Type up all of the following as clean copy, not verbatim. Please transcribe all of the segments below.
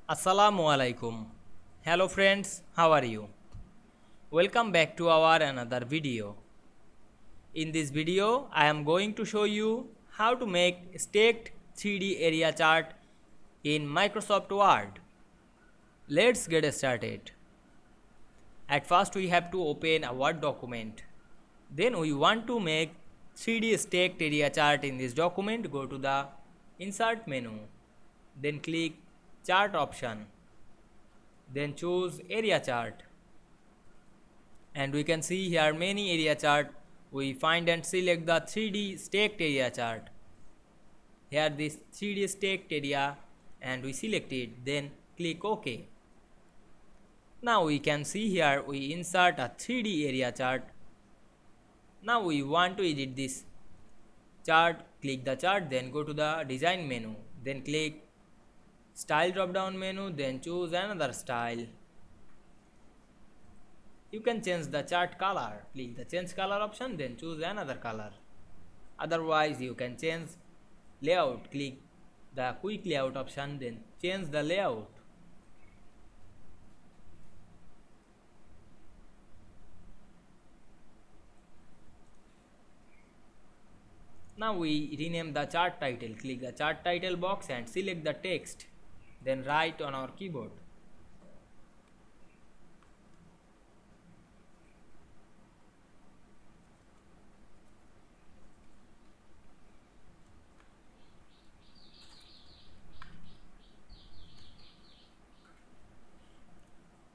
Assalamu Walaikum. Hello friends, how are you? Welcome back to our another video. In this video, I am going to show you how to make stacked 3D area chart in Microsoft Word. Let's get started. At first, we have to open a Word document. Then we want to make 3D stacked area chart in this document. Go to the Insert menu. Then click Chart option. Then choose Area Chart. And we can see here many area chart. We find and select the 3D stacked area chart. Here this 3D stacked area and we select it, then click OK. Now we can see here we insert a 3D area chart. Now we want to edit this chart, click the chart, then go to the design menu, then click style drop down menu, then choose another style. You can change the chart color, click the change color option, then choose another color. Otherwise you can change layout, click the quick layout option, then change the layout. Now we rename the chart title, click the chart title box and select the text, then write on our keyboard.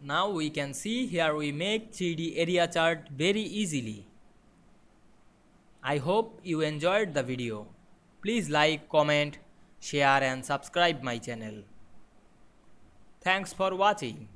Now we can see here we make 3D area chart very easily. I hope you enjoyed the video. Please like, comment, share and subscribe my channel. Thanks for watching.